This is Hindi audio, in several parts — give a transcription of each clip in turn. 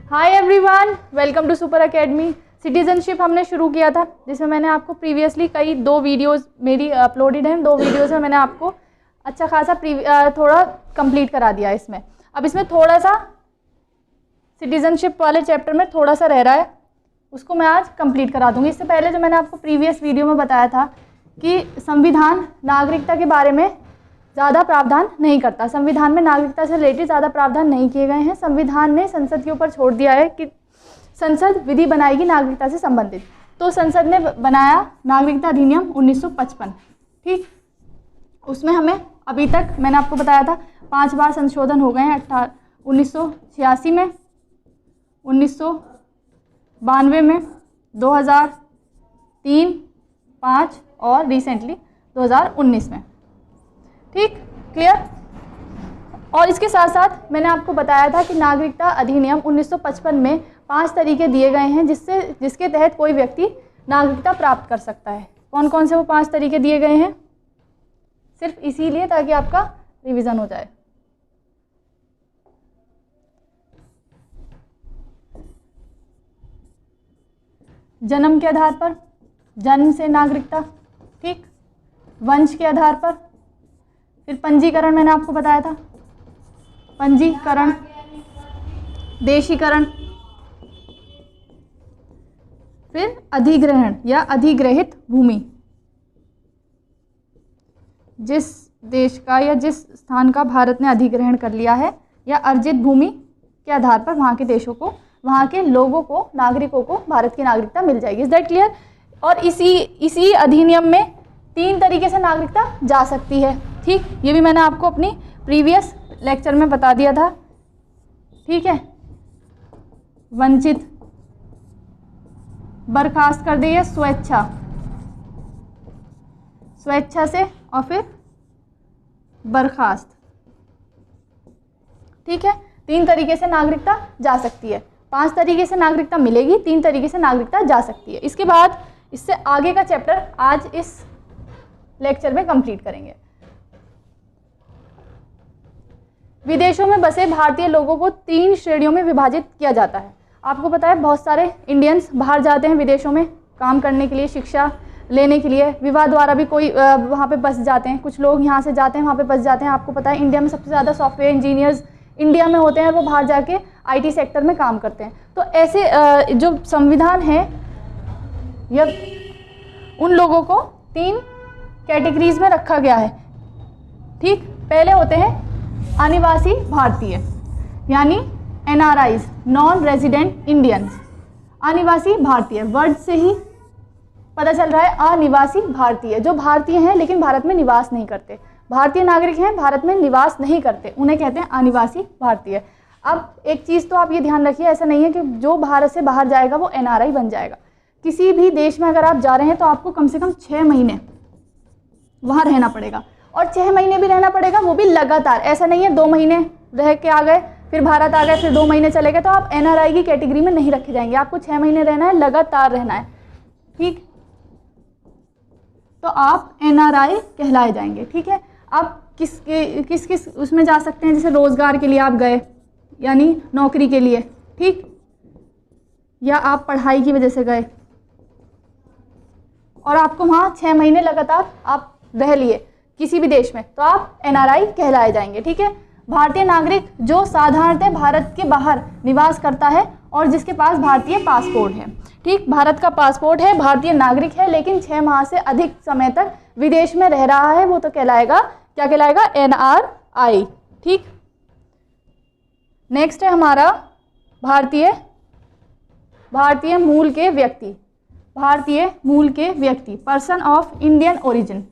Hi everyone, welcome to super academy. Citizenship हमने शुरू किया था, जिसमें मैंने आपको प्रीवियसली कई 2 वीडियोस मेरी अपलोडेड हैं। 2 वीडियोस में मैंने आपको अच्छा खासा थोड़ा कंप्लीट करा दिया है। इसमें अब इसमें थोड़ा सा सिटीजनशिप वाले चैप्टर में थोड़ा सा रह रहा है, उसको मैं आज कंप्लीट करा दूंगी। इससे पहले जो मैंने आपको प्रीवियस वीडियो में बताया था कि संविधान नागरिकता के बारे में ज़्यादा प्रावधान नहीं करता, संविधान में नागरिकता से रिलेटेड ज़्यादा प्रावधान नहीं किए गए हैं। संविधान ने संसद के ऊपर छोड़ दिया है कि संसद विधि बनाएगी नागरिकता से संबंधित। तो संसद ने बनाया नागरिकता अधिनियम 1955, ठीक। उसमें हमें अभी तक मैंने आपको बताया था 5 बार संशोधन हो गए हैं। 1986 में, 1992 में, 2003, 5 और रिसेंटली 2019 में, ठीक, क्लियर। और इसके साथ साथ मैंने आपको बताया था कि नागरिकता अधिनियम 1955 में 5 तरीके दिए गए हैं जिसके तहत कोई व्यक्ति नागरिकता प्राप्त कर सकता है। कौन कौन से वो 5 तरीके दिए गए हैं, सिर्फ इसीलिए ताकि आपका रिवीजन हो जाए। जन्म के आधार पर, जन्म से नागरिकता, ठीक। वंश के आधार पर, फिर पंजीकरण, मैंने आपको बताया था, पंजीकरण, देशीकरण, फिर अधिग्रहण या अधिग्रहित भूमि, जिस देश का या जिस स्थान का भारत ने अधिग्रहण कर लिया है, या अर्जित भूमि के आधार पर वहाँ के देशों को, वहाँ के लोगों को, नागरिकों को भारत की नागरिकता मिल जाएगी। Is that clear. और इसी अधिनियम में 3 तरीके से नागरिकता जा सकती है, ठीक। ये भी मैंने आपको अपनी प्रीवियस लेक्चर में बता दिया था, ठीक है। वंचित, बर्खास्त कर दी है स्वेच्छा, स्वेच्छा से, और फिर बर्खास्त, ठीक है। 3 तरीके से नागरिकता जा सकती है। 5 तरीके से नागरिकता मिलेगी, 3 तरीके से नागरिकता जा सकती है। इसके बाद इससे आगे का चैप्टर आज इस लेक्चर में कंप्लीट करेंगे। विदेशों में बसे भारतीय लोगों को 3 श्रेणियों में विभाजित किया जाता है। आपको पता है बहुत सारे इंडियंस बाहर जाते हैं विदेशों में काम करने के लिए, शिक्षा लेने के लिए, विवाह द्वारा भी कोई वहाँ पे बस जाते हैं। कुछ लोग यहाँ से जाते हैं, वहाँ पे बस जाते हैं। आपको पता है इंडिया में सबसे ज़्यादा सॉफ्टवेयर इंजीनियर्स इंडिया में होते हैं, और वो बाहर जाके IT सेक्टर में काम करते हैं। तो ऐसे जो संविधान है, यह उन लोगों को 3 कैटेगरीज में रखा गया है, ठीक। पहले होते हैं अनिवासी भारतीय, यानी NRIs, नॉन रेजिडेंट इंडियंस। अनिवासी भारतीय, वर्ड से ही पता चल रहा है, अनिवासी भारतीय, जो भारतीय हैं लेकिन भारत में निवास नहीं करते, भारतीय नागरिक हैं, भारत में निवास नहीं करते, उन्हें कहते हैं अनिवासी भारतीय। अब एक चीज़ तो आप ये ध्यान रखिए, ऐसा नहीं है कि जो भारत से बाहर जाएगा वो NRI बन जाएगा। किसी भी देश में अगर आप जा रहे हैं तो आपको कम से कम 6 महीने वहाँ रहना पड़ेगा, और 6 महीने भी रहना पड़ेगा, वो भी लगातार। ऐसा नहीं है 2 महीने रह के आ गए, फिर भारत आ गए, फिर 2 महीने चले गए, तो आप NRI की कैटेगरी में नहीं रखे जाएंगे। आपको 6 महीने रहना है, लगातार रहना है, ठीक। तो आप NRI कहलाए जाएंगे, ठीक है। आप किस उसमें जा सकते हैं, जैसे रोजगार के लिए आप गए, यानी नौकरी के लिए, ठीक, या आप पढ़ाई की वजह से गए और आपको वहाँ 6 महीने लगातार आप रह लिए किसी भी देश में, तो आप NRI कहलाए जाएंगे, ठीक है। भारतीय नागरिक जो साधारणतः भारत के बाहर निवास करता है और जिसके पास भारतीय पासपोर्ट है, ठीक, भारत का पासपोर्ट है, भारतीय नागरिक है, लेकिन 6 माह से अधिक समय तक विदेश में रह रहा है, वो तो कहलाएगा, क्या कहलाएगा, NRI, ठीक। नेक्स्ट है हमारा भारतीय मूल के व्यक्ति, भारतीय मूल के व्यक्ति, पर्सन ऑफ इंडियन ओरिजिन,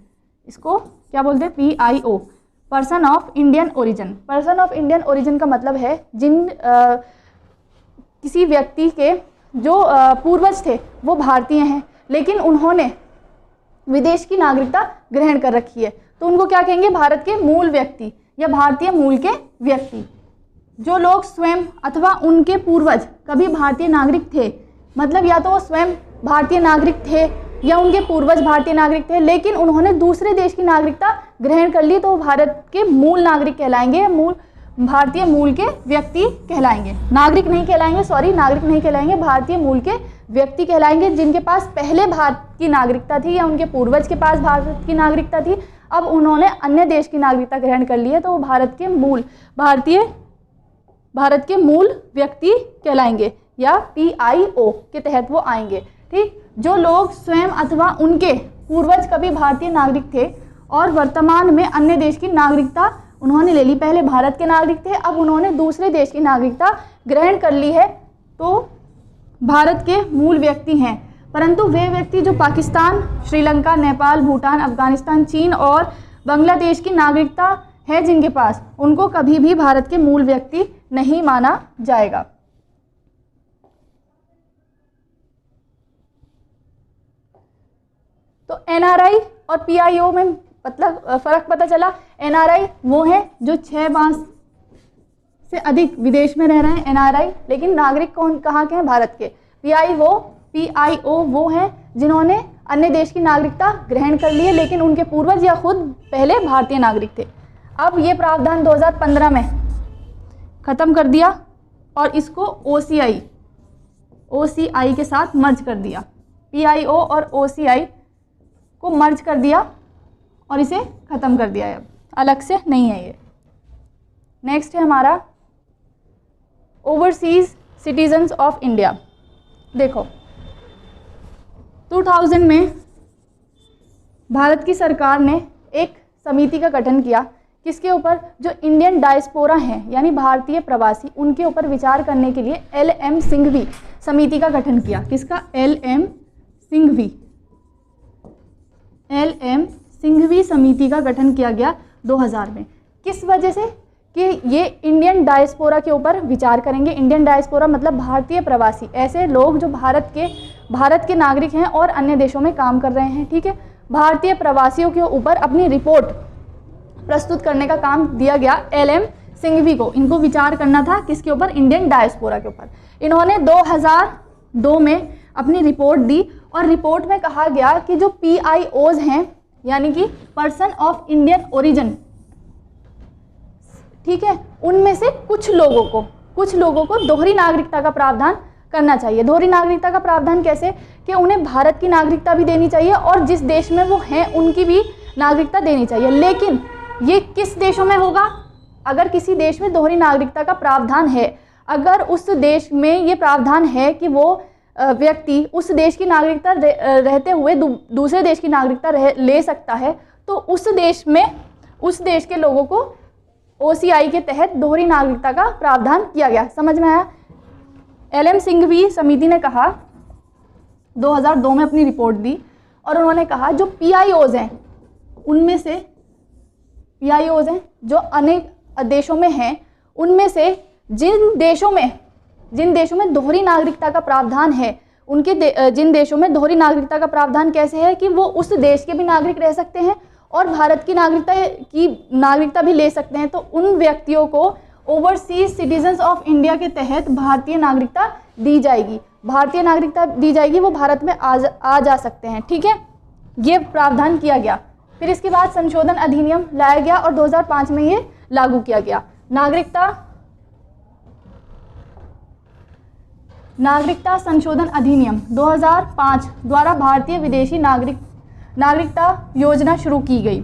इसको क्या बोलते हैं, PIO, person of Indian origin. Person of Indian origin का मतलब है किसी व्यक्ति के जो पूर्वज थे वो भारतीय हैं, लेकिन उन्होंने विदेश की नागरिकता ग्रहण कर रखी है, तो उनको क्या कहेंगे, भारत के मूल व्यक्ति या भारतीय मूल के व्यक्ति। जो लोग स्वयं अथवा उनके पूर्वज कभी भारतीय नागरिक थे, मतलब या तो वो स्वयं भारतीय नागरिक थे या उनके पूर्वज भारतीय नागरिक थे, लेकिन उन्होंने दूसरे देश की नागरिकता ग्रहण कर ली, तो वो भारत के मूल नागरिक कहलाएंगे, भारतीय मूल के व्यक्ति कहलाएंगे, नागरिक नहीं कहलाएंगे, नागरिक नहीं कहलाएंगे, भारतीय मूल के व्यक्ति कहलाएंगे, जिनके पास पहले भारत की नागरिकता थी या उनके पूर्वज के पास भारत की नागरिकता थी, अब उन्होंने अन्य देश की नागरिकता ग्रहण कर ली है, तो वो भारत के मूल व्यक्ति कहलाएंगे या PIO के तहत वो आएंगे। ठीक, जो लोग स्वयं अथवा उनके पूर्वज कभी भारतीय नागरिक थे और वर्तमान में अन्य देश की नागरिकता उन्होंने ले ली, पहले भारत के नागरिक थे, अब उन्होंने दूसरे देश की नागरिकता ग्रहण कर ली है, तो भारत के मूल व्यक्ति हैं। परंतु वे व्यक्ति जो पाकिस्तान, श्रीलंका, नेपाल, भूटान, अफगानिस्तान, चीन और बांग्लादेश की नागरिकता है जिनके पास, उनको कभी भी भारत के मूल व्यक्ति नहीं माना जाएगा। तो NRI और PIO में मतलब फर्क पता चला। NRI वो हैं जो 6 माह से अधिक विदेश में रह रहे हैं NRI, लेकिन नागरिक कहाँ के हैं? भारत के। PIO वो हैं जिन्होंने अन्य देश की नागरिकता ग्रहण कर ली है, लेकिन उनके पूर्वज या खुद पहले भारतीय नागरिक थे। अब ये प्रावधान 2015 में ख़त्म कर दिया और इसको OCI के साथ मर्ज कर दिया। PIO और OCI को मर्ज कर दिया और इसे ख़त्म कर दिया है, अब अलग से नहीं है ये। नेक्स्ट है हमारा ओवरसीज़ सिटीजन्स ऑफ इंडिया। देखो 2000 में भारत की सरकार ने एक समिति का गठन किया, किसके ऊपर? जो इंडियन डायस्पोरा हैं यानी भारतीय प्रवासी, उनके ऊपर विचार करने के लिए LM सिंघवी समिति का गठन किया। किसका? LM सिंघवी समिति का गठन किया गया 2000 में। किस वजह से? कि ये इंडियन डायस्पोरा के ऊपर विचार करेंगे। इंडियन डायस्पोरा मतलब भारतीय प्रवासी, ऐसे लोग जो भारत के नागरिक हैं और अन्य देशों में काम कर रहे हैं। ठीक है, भारतीय प्रवासियों के ऊपर अपनी रिपोर्ट प्रस्तुत करने का काम दिया गया LM सिंघवी को। इनको विचार करना था किसके ऊपर? इंडियन डायस्पोरा के ऊपर। इन्होंने 2002 में अपनी रिपोर्ट दी और रिपोर्ट में कहा गया कि जो PIOs हैं यानी कि पर्सन ऑफ इंडियन ओरिजिन, ठीक है, उनमें से कुछ लोगों को दोहरी नागरिकता का प्रावधान करना चाहिए। दोहरी नागरिकता का प्रावधान कैसे? कि उन्हें भारत की नागरिकता भी देनी चाहिए और जिस देश में वो हैं उनकी भी नागरिकता देनी चाहिए। लेकिन ये किस देशों में होगा? अगर किसी देश में दोहरी नागरिकता का प्रावधान है, अगर उस देश में ये प्रावधान है कि वो व्यक्ति उस देश की नागरिकता रहते हुए दूसरे देश की नागरिकता ले सकता है, तो उस देश के लोगों को OCI के तहत दोहरी नागरिकता का प्रावधान किया गया। समझ में आया? LM सिंघवी समिति ने कहा 2002 में अपनी रिपोर्ट दी और उन्होंने कहा जो PIOs हैं उनमें से PIOs हैं जो अनेक देशों में हैं, उनमें से जिन देशों में दोहरी नागरिकता का प्रावधान है, जिन देशों में दोहरी नागरिकता का प्रावधान कैसे है कि वो उस देश के भी नागरिक रह सकते हैं और भारत की नागरिकता भी ले सकते हैं, तो उन व्यक्तियों को ओवरसीज सिटीजन्स ऑफ इंडिया के तहत भारतीय नागरिकता दी जाएगी। वो भारत में आ जा सकते हैं। ठीक है, ये प्रावधान किया गया। फिर इसके बाद संशोधन अधिनियम लाया गया और 2005 में ये लागू किया गया। नागरिकता संशोधन अधिनियम 2005 द्वारा भारतीय विदेशी नागरिकता योजना शुरू की गई।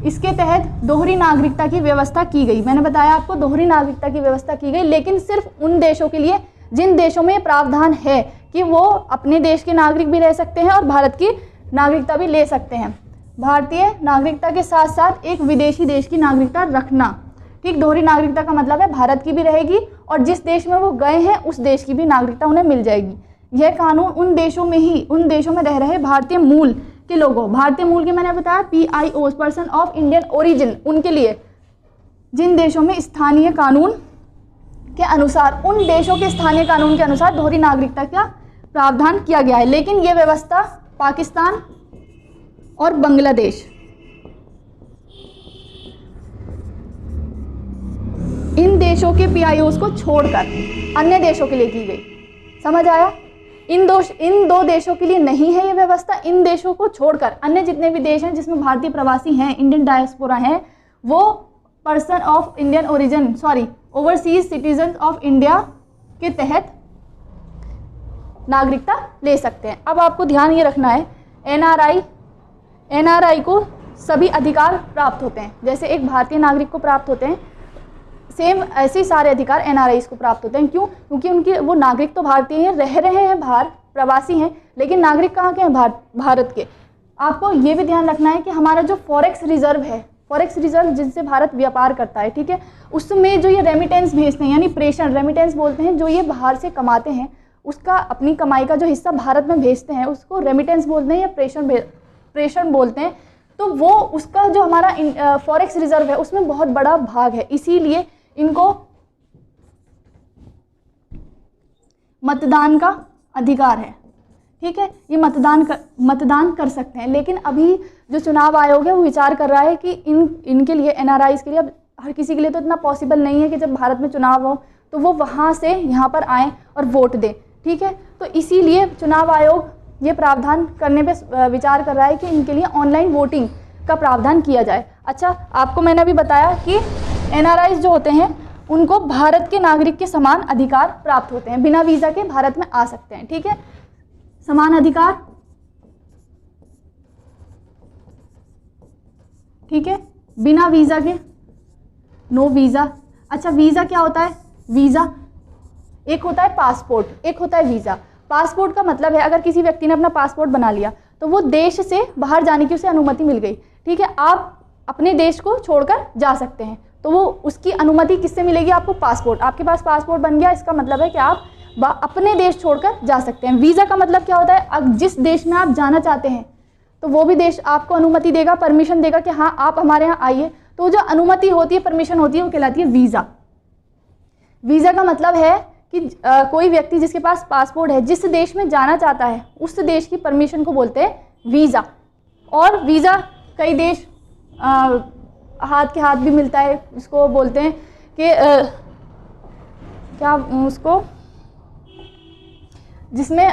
इसके तहत दोहरी नागरिकता की व्यवस्था की गई। मैंने बताया आपको दोहरी नागरिकता की व्यवस्था की गई, लेकिन सिर्फ उन देशों के लिए जिन देशों में प्रावधान है कि वो अपने देश के नागरिक भी रह सकते हैं और भारत की नागरिकता भी ले सकते हैं। भारतीय नागरिकता के साथ साथ एक विदेशी देश की नागरिकता रखना। ठीक, दोहरी नागरिकता का मतलब है भारत की भी रहेगी और जिस देश में वो गए हैं उस देश की भी नागरिकता उन्हें मिल जाएगी। यह कानून उन देशों में रह रहे भारतीय मूल के लोगों, भारतीय मूल के मैंने बताया PIOs person of Indian origin, उनके लिए जिन देशों में स्थानीय कानून के अनुसार, उन देशों के स्थानीय कानून के अनुसार दोहरी नागरिकता का प्रावधान किया गया है। लेकिन ये व्यवस्था पाकिस्तान और बांग्लादेश, इन देशों के PIOs को छोड़कर अन्य देशों के लिए की गई। समझ आया? इन दो देशों के लिए नहीं है ये व्यवस्था। इन देशों को छोड़कर अन्य जितने भी देश हैं जिसमें भारतीय प्रवासी हैं, इंडियन डायस्पोरा हैं, वो person of Indian origin, sorry, overseas citizen of India के तहत नागरिकता ले सकते हैं। अब आपको ध्यान ये रखना है, एनआरआई को सभी अधिकार प्राप्त होते हैं, जैसे एक भारतीय नागरिक को प्राप्त होते हैं, सेम ऐसे ही सारे अधिकार एनआरआईज को प्राप्त होते हैं। क्यों? क्योंकि उनकी वो नागरिक तो भारतीय हैं, रह रहे हैं बाहर, प्रवासी हैं, लेकिन नागरिक कहाँ के हैं? भारत के। आपको ये भी ध्यान रखना है कि हमारा जो फॉरेक्स रिजर्व है, फॉरेक्स रिजर्व जिनसे भारत व्यापार करता है, ठीक है, उसमें जो ये रेमिटेंस भेजते हैं, यानी प्रेषण, रेमिटेंस बोलते हैं, जो ये बाहर से कमाते हैं उसका अपनी कमाई का जो हिस्सा भारत में भेजते हैं उसको रेमिटेंस बोलते हैं या प्रेषण बोलते हैं। तो वो उसका जो हमारा फॉरेक्स रिजर्व है उसमें बहुत बड़ा भाग है, इसीलिए इनको मतदान का अधिकार है, ठीक है, ये मतदान कर सकते हैं। लेकिन अभी जो चुनाव आयोग है वो विचार कर रहा है कि इनके लिए, एनआरआईज के लिए, अब हर किसी के लिए तो इतना पॉसिबल नहीं है कि जब भारत में चुनाव हो तो वो वहाँ से यहाँ पर आएँ और वोट दें, ठीक है। तो इसीलिए चुनाव आयोग ये प्रावधान करने पे विचार कर रहा है कि इनके लिए ऑनलाइन वोटिंग का प्रावधान किया जाए। अच्छा, आपको मैंने अभी बताया कि एनआरआईज जो होते हैं उनको भारत के नागरिक के समान अधिकार प्राप्त होते हैं, बिना वीज़ा के भारत में आ सकते हैं, ठीक है, समान अधिकार, ठीक है, बिना वीज़ा के, नो वीज़ा। अच्छा, वीज़ा क्या होता है? वीज़ा एक होता है पासपोर्ट, एक होता है वीज़ा। पासपोर्ट का मतलब है अगर किसी व्यक्ति ने अपना पासपोर्ट बना लिया तो वो देश से बाहर जाने की उसे अनुमति मिल गई, ठीक है, आप अपने देश को छोड़कर जा सकते हैं, तो वो उसकी अनुमति किससे मिलेगी? आपको पासपोर्ट, आपके पास पासपोर्ट बन गया, इसका मतलब है कि आप अपने देश छोड़कर जा सकते हैं। वीज़ा का मतलब क्या होता है? अब जिस देश में आप जाना चाहते हैं तो वो भी देश आपको अनुमति देगा, परमिशन देगा कि हाँ आप हमारे यहाँ आइए, तो जो अनुमति होती है, परमिशन होती है, वो कहलाती है वीज़ा। वीज़ा का मतलब है कि कोई व्यक्ति जिसके पास पासपोर्ट है, जिस देश में जाना चाहता है उस देश की परमिशन को बोलते हैं वीज़ा। और वीज़ा कई देश हाथ के हाथ भी मिलता है, उसको बोलते हैं कि क्या उसको, जिसमें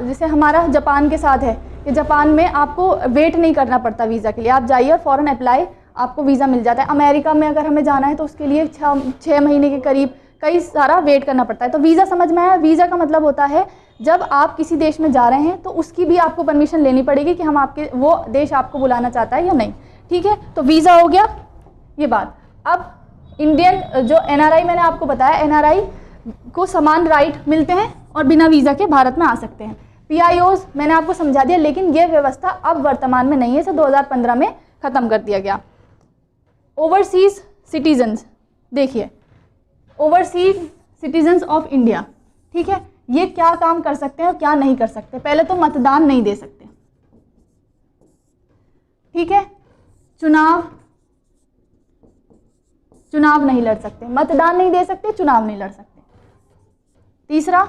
जैसे हमारा जापान के साथ है कि जापान में आपको वेट नहीं करना पड़ता वीज़ा के लिए, आप जाइए और फ़ौरन अप्लाई, आपको वीज़ा मिल जाता है। अमेरिका में अगर हमें जाना है तो उसके लिए 6 महीने के करीब कई सारा वेट करना पड़ता है। तो वीज़ा समझ में आया? वीज़ा का मतलब होता है जब आप किसी देश में जा रहे हैं तो उसकी भी आपको परमिशन लेनी पड़ेगी कि हम आपके, वो देश आपको बुलाना चाहता है या नहीं, ठीक है। तो वीज़ा हो गया ये बात। अब इंडियन जो एनआरआई मैंने आपको बताया, एनआरआई को समान राइट मिलते हैं और बिना वीज़ा के भारत में आ सकते हैं। पीआईओज मैंने आपको समझा दिया, लेकिन ये व्यवस्था अब वर्तमान में नहीं है, इसे 2015 में ख़त्म कर दिया गया। ओवरसीज सिटीजन्स, देखिए ओवरसीज सिटीजन्स ऑफ इंडिया, ठीक है, ये क्या काम कर सकते हैं और क्या नहीं कर सकते। पहले तो मतदान नहीं दे सकते, ठीक है, चुनाव नहीं लड़ सकते, मतदान नहीं दे सकते, चुनाव नहीं लड़ सकते। तीसरा,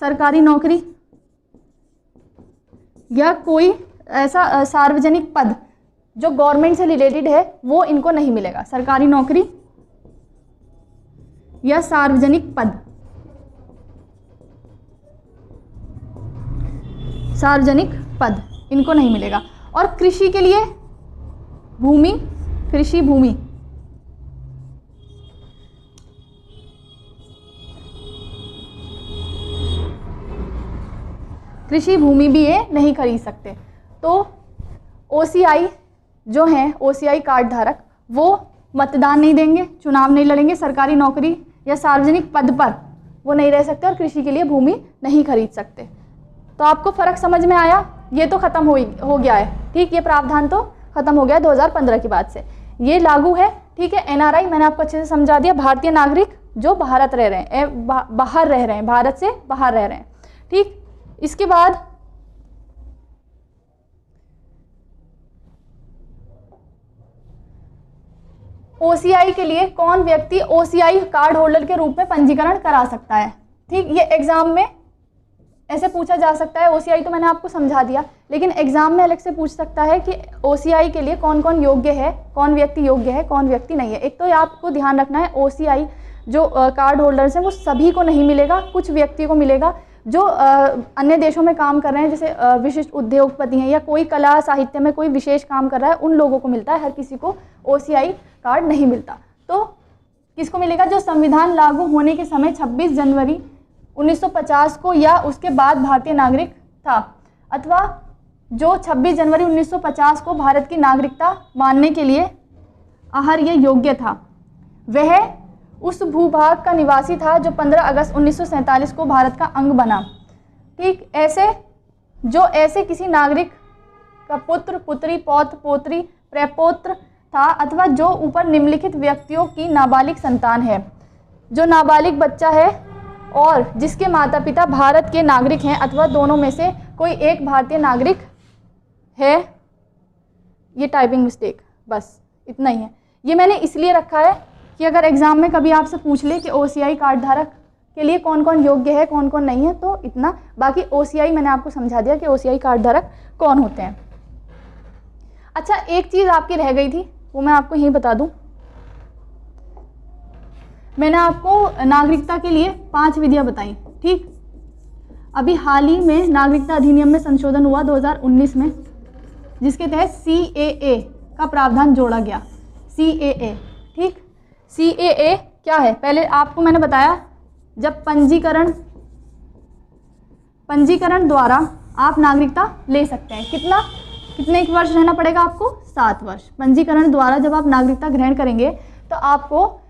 सरकारी नौकरी या कोई ऐसा सार्वजनिक पद जो गवर्नमेंट से रिलेटेड है वो इनको नहीं मिलेगा। सरकारी नौकरी या सार्वजनिक पद, सार्वजनिक पद इनको नहीं मिलेगा। और कृषि के लिए भूमि, कृषि भूमि, कृषि भूमि भी ये नहीं खरीद सकते। तो ओसीआई जो हैं, ओसीआई कार्ड धारक, वो मतदान नहीं देंगे, चुनाव नहीं लड़ेंगे, सरकारी नौकरी या सार्वजनिक पद पर वो नहीं रह सकते और कृषि के लिए भूमि नहीं खरीद सकते। तो आपको फ़र्क समझ में आया? ये तो ख़त्म हो गया है, ठीक, ये प्रावधान तो ख़त्म हो गया 2015 के बाद से, ये लागू है, ठीक है। एनआरआई मैंने आपको अच्छे से समझा दिया, भारतीय नागरिक जो भारत रह रहे हैं, बाहर रह रहे हैं, भारत से बाहर रह रहे हैं, ठीक। इसके बाद ओसीआई के लिए कौन व्यक्ति ओसीआई कार्ड होल्डर के रूप में पंजीकरण करा सकता है, ठीक, ये एग्जाम में ऐसे पूछा जा सकता है। ओसीआई तो मैंने आपको समझा दिया, लेकिन एग्जाम में अलग से पूछ सकता है कि ओसीआई के लिए कौन कौन योग्य है, कौन व्यक्ति योग्य है, कौन व्यक्ति नहीं है। एक तो आपको ध्यान रखना है, ओसीआई जो कार्ड होल्डर्स हैं वो सभी को नहीं मिलेगा, कुछ व्यक्ति को मिलेगा जो अन्य देशों में काम कर रहे हैं, जैसे विशिष्ट उद्योगपति हैं या कोई कला साहित्य में कोई विशेष काम कर रहा है, उन लोगों को मिलता है, हर किसी को ओसीआई कार्ड नहीं मिलता। तो किसको मिलेगा? जो संविधान लागू होने के समय 26 जनवरी 1950 को या उसके बाद भारतीय नागरिक था, अथवा जो 26 जनवरी 1950 को भारत की नागरिकता मानने के लिए अर्ह योग्य था, वह उस भूभाग का निवासी था जो 15 अगस्त 1947 को भारत का अंग बना। ठीक, ऐसे किसी नागरिक का पुत्र, पुत्री, पौत्र, पोत्री, प्रपौत्र था, अथवा जो ऊपर निम्नलिखित व्यक्तियों की नाबालिग संतान है, जो नाबालिग बच्चा है और जिसके माता पिता भारत के नागरिक हैं अथवा दोनों में से कोई एक भारतीय नागरिक है। ये टाइपिंग मिस्टेक, बस इतना ही है। ये मैंने इसलिए रखा है कि अगर एग्जाम में कभी आपसे पूछ ले कि OCI कार्ड धारक के लिए कौन कौन योग्य है, कौन कौन नहीं है, तो इतना। बाकी OCI मैंने आपको समझा दिया कि OCI कार्ड धारक कौन होते हैं। अच्छा, एक चीज़ आपकी रह गई थी, वो मैं आपको यहीं बता दूं। मैंने आपको नागरिकता के लिए 5 विधियां बताई। ठीक, अभी हाल ही में नागरिकता अधिनियम में संशोधन हुआ 2019 में, जिसके तहत CAA का प्रावधान जोड़ा गया। CAA, ठीक, CAA क्या है? पहले आपको मैंने बताया, जब पंजीकरण द्वारा आप नागरिकता ले सकते हैं। कितने एक वर्ष रहना पड़ेगा आपको? 7 वर्ष। पंजीकरण द्वारा जब आप नागरिकता ग्रहण करेंगे तो आपको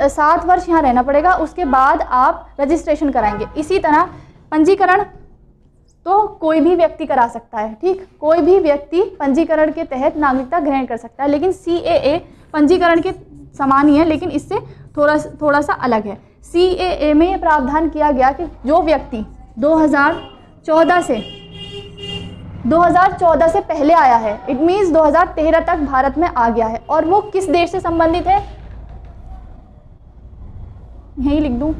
7 वर्ष यहाँ रहना पड़ेगा, उसके बाद आप रजिस्ट्रेशन कराएंगे। इसी तरह पंजीकरण तो कोई भी व्यक्ति करा सकता है। ठीक, कोई भी व्यक्ति पंजीकरण के तहत नागरिकता ग्रहण कर सकता है, लेकिन CAA पंजीकरण के समान ही है, लेकिन इससे थोड़ा सा अलग है। CAA में ये प्रावधान किया गया कि जो व्यक्ति 2014 से पहले आया है, इट मीन्स 2013 तक भारत में आ गया है, और वो किस देश से संबंधित है, यही लिख दूं,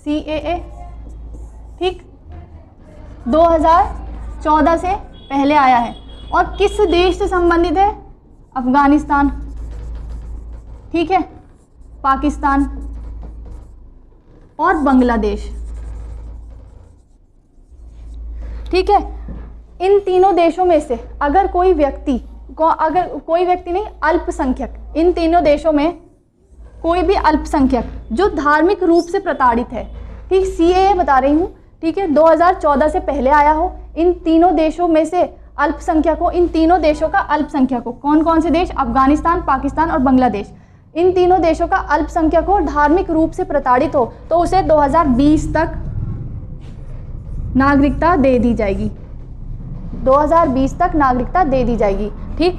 CAA। ठीक, 2014 से पहले आया है और किस देश से संबंधित है? अफगानिस्तान, ठीक है, पाकिस्तान और बांग्लादेश। ठीक है, इन तीनों देशों में से अगर कोई व्यक्ति नहीं, अल्पसंख्यक, इन तीनों देशों में कोई भी अल्पसंख्यक जो धार्मिक रूप से प्रताड़ित है, ठीक, CAA बता रही हूँ, ठीक है, 2014 से पहले आया हो, इन तीनों देशों में से अल्पसंख्यक हो, इन तीनों देशों का अल्पसंख्यक हो, कौन कौन से देश? अफगानिस्तान, पाकिस्तान और बांग्लादेश। इन तीनों देशों का अल्पसंख्यक हो, धार्मिक रूप से प्रताड़ित हो, तो उसे 2020 तक नागरिकता दे दी जाएगी। 2020 तक नागरिकता दे दी जाएगी। ठीक,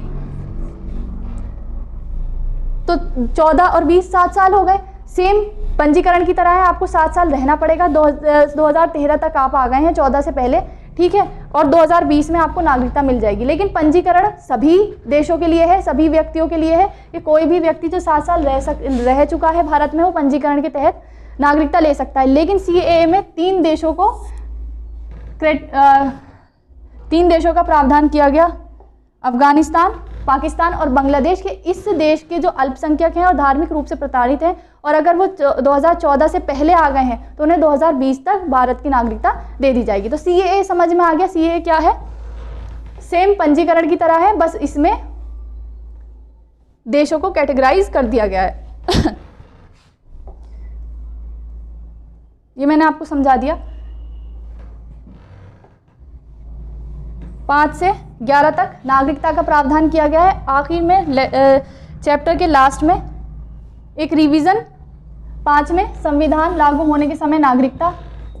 तो 14 और 20 7 साल हो गए। सेम पंजीकरण की तरह है, आपको 7 साल रहना पड़ेगा। 2013 तक आप आ गए हैं, 14 से पहले, ठीक है, और 2020 में आपको नागरिकता मिल जाएगी। लेकिन पंजीकरण सभी देशों के लिए है, सभी व्यक्तियों के लिए है कि कोई भी व्यक्ति जो 7 साल रह चुका है भारत में, वो पंजीकरण के तहत नागरिकता ले सकता है। लेकिन CAA में 3 देशों का प्रावधान किया गया, अफगानिस्तान, पाकिस्तान और बांग्लादेश के। इस देश के जो अल्पसंख्यक हैं और धार्मिक रूप से प्रताड़ित हैं, और अगर वो 2014 से पहले आ गए हैं तो उन्हें 2020 तक भारत की नागरिकता दे दी जाएगी। तो CAA समझ में आ गया। CAA क्या है? सेम पंजीकरण की तरह है, बस इसमें देशों को कैटेगराइज कर दिया गया है। ये मैंने आपको समझा दिया। 5 से 11 तक नागरिकता का प्रावधान किया गया है। आखिर में चैप्टर के लास्ट में एक रिवीजन। 5 में संविधान लागू होने के समय नागरिकता।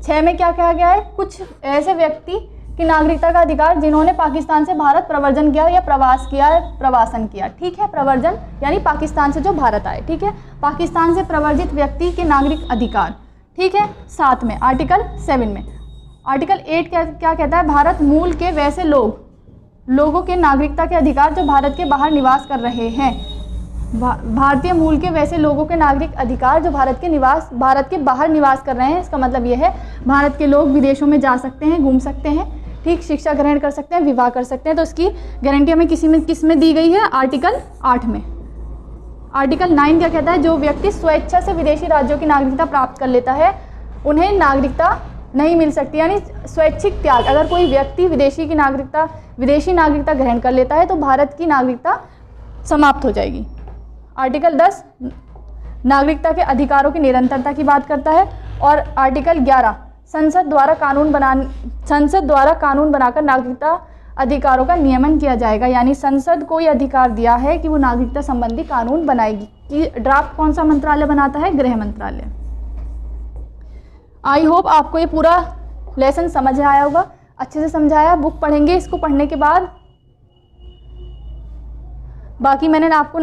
6 में क्या कहा गया है? कुछ ऐसे व्यक्ति की नागरिकता का अधिकार जिन्होंने पाकिस्तान से भारत प्रवर्जन किया या प्रवास किया, प्रवासन किया। ठीक है, प्रवर्जन यानी पाकिस्तान से जो भारत आए। ठीक है, पाकिस्तान से प्रवर्जित व्यक्ति के नागरिक अधिकार। ठीक है, 7 में आर्टिकल 7 में। आर्टिकल 8 क्या कहता है? भारत मूल के वैसे लोगों के नागरिकता के अधिकार जो भारत के बाहर निवास कर रहे हैं। भारतीय मूल के वैसे लोगों के नागरिक अधिकार जो भारत के बाहर निवास कर रहे हैं। इसका मतलब यह है भारत के लोग विदेशों में जा सकते हैं, घूम सकते हैं, ठीक, शिक्षा ग्रहण कर सकते हैं, विवाह कर सकते हैं। तो इसकी गारंटी हमें किस में दी गई है? आर्टिकल 8 में। आर्टिकल 9 क्या कहता है? जो व्यक्ति स्वेच्छा से विदेशी राज्यों की नागरिकता प्राप्त कर लेता है उन्हें नागरिकता नहीं मिल सकती, यानी स्वैच्छिक त्याग। अगर कोई व्यक्ति विदेशी नागरिकता ग्रहण कर लेता है तो भारत की नागरिकता समाप्त हो जाएगी। आर्टिकल 10 नागरिकता के अधिकारों की निरंतरता की बात करता है। और आर्टिकल 11 संसद द्वारा कानून बनाकर नागरिकता अधिकारों का नियमन किया जाएगा, यानी संसद को यह अधिकार दिया है कि वो नागरिकता संबंधी कानून बनाएगी। कि ड्राफ्ट कौन सा मंत्रालय बनाता है? गृह मंत्रालय। आई होप आपको ये पूरा लेसन समझ आया होगा, अच्छे से समझाया। बुक पढ़ेंगे, इसको पढ़ने के बाद बाकी मैंने आपको